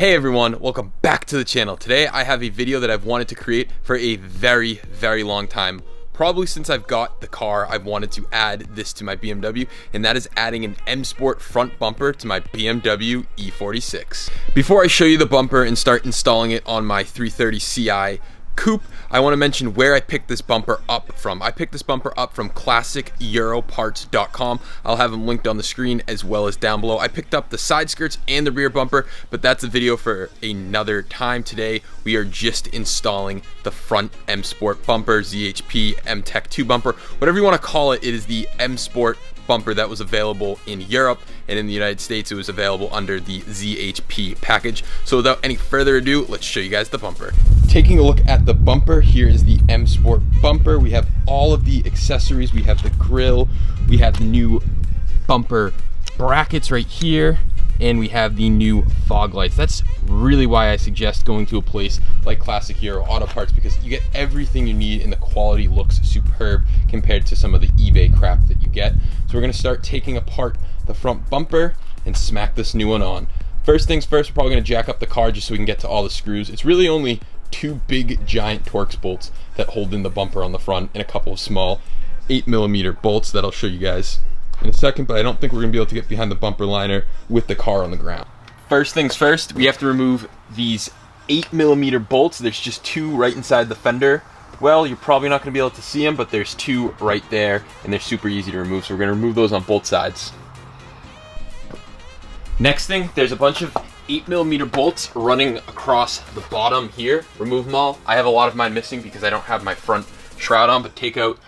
Hey everyone, welcome back to the channel. Today I have a video that I've wanted to create for a very long time. Probably since I've got the car, I've wanted to add this to my BMW, and that is adding an M Sport front bumper to my BMW E46. Before I show you the bumper and start installing it on my 330 Ci coupe, I want to mention where I picked this bumper up from. I picked this bumper up from classiceuroparts.com. I'll have them linked on the screen as well as down below. I picked up the side skirts and the rear bumper, but that's a video for another time. Today we are just installing the front M Sport bumper, ZHP MTECH 2 bumper, whatever you want to call it. It is the M Sport bumper that was available in Europe, and in the United States it was available under the ZHP package. So without any further ado, let's show you guys the bumper. Taking a look at the bumper, here is the M Sport bumper. We have all of the accessories. We have the grille, we have the new bumper brackets right here, and we have the new fog lights. That's really why I suggest going to a place like Classic Euro Auto Parts, because you get everything you need and the quality looks superb compared to some of the eBay crap that you get. So we're gonna start taking apart the front bumper and smack this new one on. First things first, we're probably gonna jack up the car just so we can get to all the screws. It's really only two big giant Torx bolts that hold in the bumper on the front and a couple of small 8mm bolts that I'll show you guys in a second, but I don't think we're gonna be able to get behind the bumper liner with the car on the ground. First things first, we have to remove these 8mm bolts. There's just two right inside the fender. Well, you're probably not gonna be able to see them, but there's two right there, and they're super easy to remove, so we're gonna remove those on both sides. Next thing, there's a bunch of 8mm bolts running across the bottom here. Remove them all. I have a lot of mine missing because I don't have my front shroud on, but take out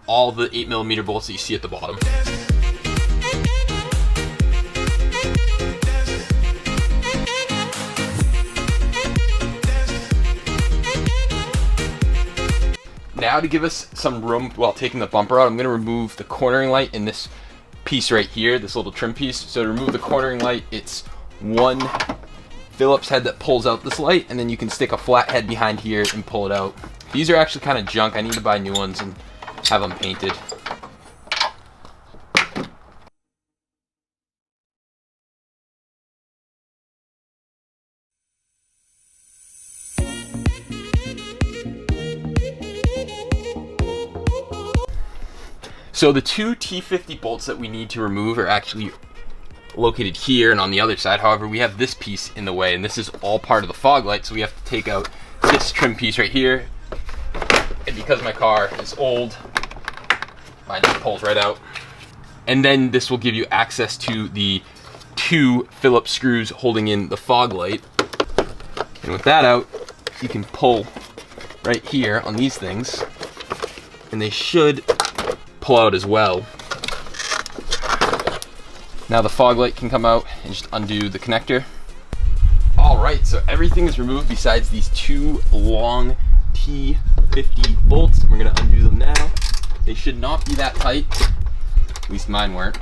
all the 8mm bolts that you see at the bottom. Now, to give us some room while taking the bumper out, I'm going to remove the cornering light in this piece right here, this little trim piece. So to remove the cornering light, it's one Phillips head that pulls out this light, and then you can stick a flat head behind here and pull it out. These are actually kind of junk. I need to buy new ones and have them painted. So the two T50 bolts that we need to remove are actually located here and on the other side. However, we have this piece in the way, and this is all part of the fog light, so we have to take out this trim piece right here. And because my car is old, mine just pulls right out. And then this will give you access to the two Phillips screws holding in the fog light. And with that out, you can pull right here on these things, and they should pull out as well. Now the fog light can come out and just undo the connector. All right, so everything is removed besides these two long T50 bolts. We're gonna undo them now. They should not be that tight, at least mine weren't.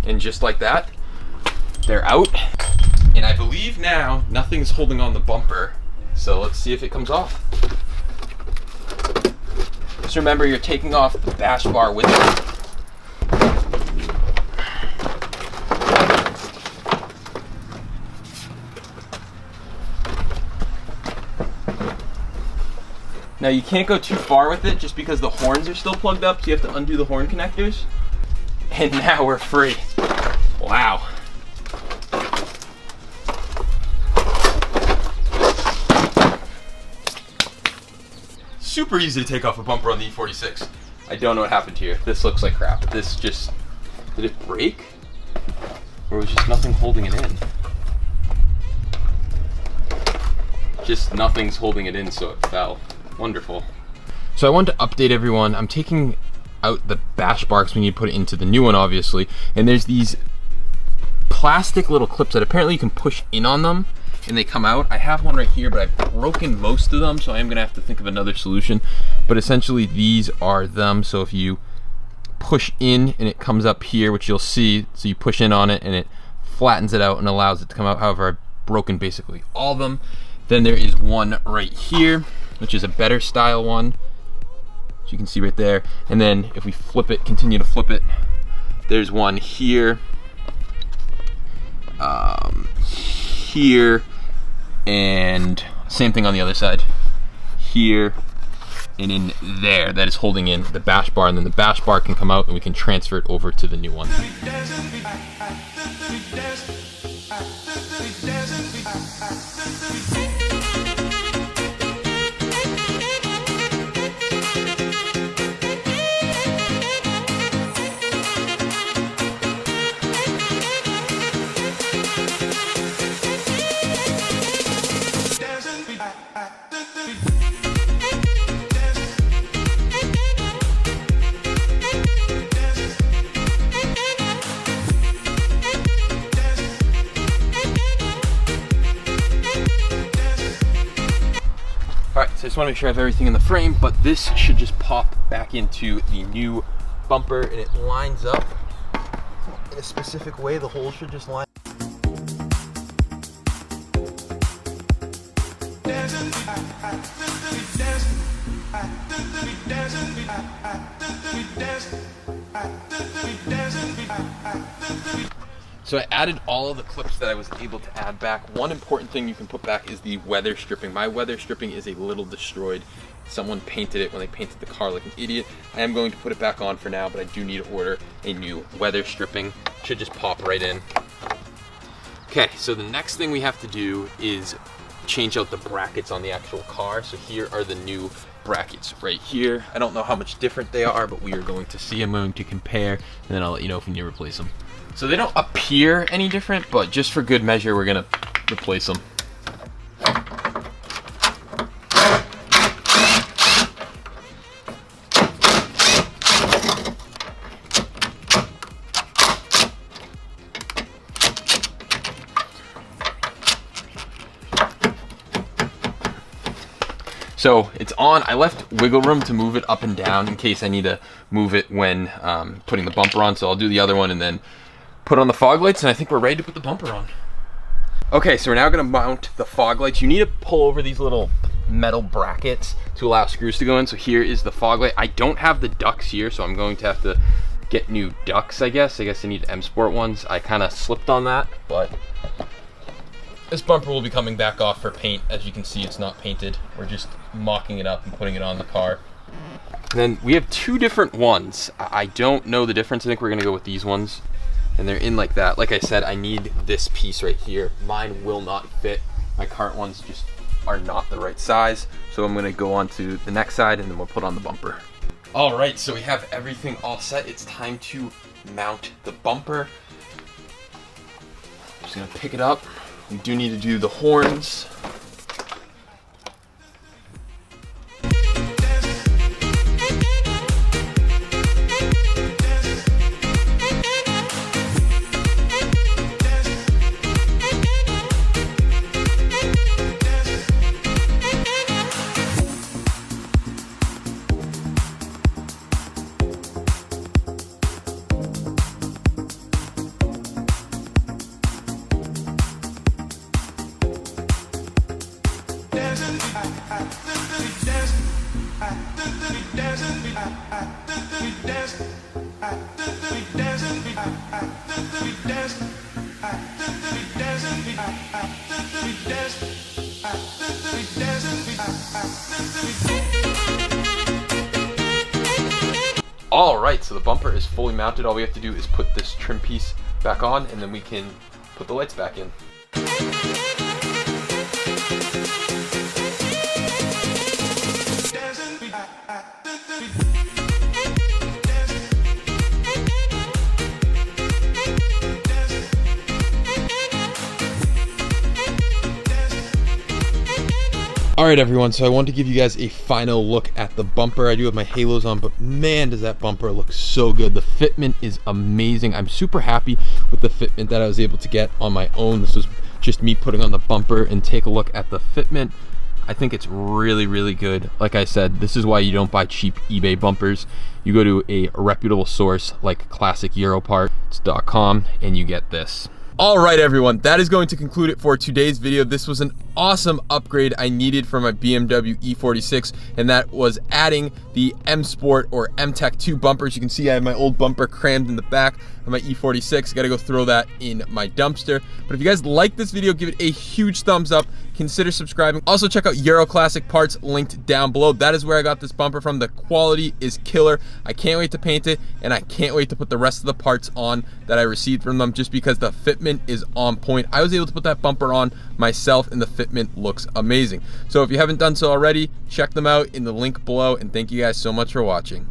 And just like that, they're out. And I believe now nothing's holding on the bumper. So let's see if it comes off. Just remember, you're taking off the bash bar with it. Now you can't go too far with it just because the horns are still plugged up, so you have to undo the horn connectors. And now we're free. Wow. Super easy to take off a bumper on the E46. I don't know what happened here. This looks like crap. This just, did it break? Or was just nothing holding it in? Just nothing's holding it in, so it fell. Wonderful. So I wanted to update everyone. I'm taking out the bash bar because we need to put it into the new one, obviously. And there's these plastic little clips that apparently you can push in on them and they come out. I have one right here, but I've broken most of them, so I am gonna have to think of another solution. But essentially these are them. So if you push in and it comes up here, which you'll see, so you push in on it and it flattens it out and allows it to come out. However, I've broken basically all of them. Then there is one right here, which is a better style one, as you can see right there. And then if we flip it, continue to flip it, there's one here, here, and same thing on the other side, here and in there, that is holding in the bash bar, and then the bash bar can come out and we can transfer it over to the new one. Alright, so I just want to make sure I have everything in the frame, but this should just pop back into the new bumper, and it lines up in a specific way. The hole should just line. So I added all of the clips that I was able to add back. One important thing you can put back is the weather stripping. My weather stripping is a little destroyed. Someone painted it when they painted the car like an idiot. I am going to put it back on for now, but I do need to order a new weather stripping. Should just pop right in. Okay, so the next thing we have to do is change out the brackets on the actual car. So here are the new brackets right here. I don't know how much different they are, but we are going to see. I'm going to compare, and then I'll let you know if we need to replace them. So they don't appear any different, but just for good measure, we're gonna replace them. So it's on. I left wiggle room to move it up and down in case I need to move it when putting the bumper on. So I'll do the other one and then put on the fog lights, and I think we're ready to put the bumper on. Okay, so we're now gonna mount the fog lights. You need to pull over these little metal brackets to allow screws to go in. So here is the fog light. I don't have the ducks here, so I'm going to have to get new ducks, I guess. I need M Sport ones. I kind of slipped on that, but this bumper will be coming back off for paint. As you can see, it's not painted. We're just mocking it up and putting it on the car. And then we have two different ones. I don't know the difference. I think we're gonna go with these ones. And they're in like that. Like I said, I need this piece right here. Mine will not fit. My current ones just are not the right size. So I'm gonna go on to the next side and then we'll put on the bumper. All right, so we have everything all set. It's time to mount the bumper. Just gonna pick it up. We do need to do the horns. All right, so the bumper is fully mounted. All we have to do is put this trim piece back on, and then we can put the lights back in. Alright everyone, so I want to give you guys a final look at the bumper. I do have my halos on, but man does that bumper look so good. The fitment is amazing. I'm super happy with the fitment that I was able to get on my own. This was just me putting on the bumper, and take a look at the fitment. I think it's really, really good. Like I said, this is why you don't buy cheap eBay bumpers. You go to a reputable source like ClassicEuroparts.com and you get this. All right, everyone, that is going to conclude it for today's video. This was an awesome upgrade I needed for my BMW E46, and that was adding the M Sport or MTECH 2 bumpers. You can see I have my old bumper crammed in the back of my E46. Gotta go throw that in my dumpster. But if you guys like this video, give it a huge thumbs up. Consider subscribing. Also check out Euro Classic Parts linked down below. That is where I got this bumper from. The quality is killer. I can't wait to paint it, and I can't wait to put the rest of the parts on that I received from them, just because the fitment is on point. I was able to put that bumper on myself, and the fitment looks amazing. So if you haven't done so already, check them out in the link below, and thank you guys so much for watching.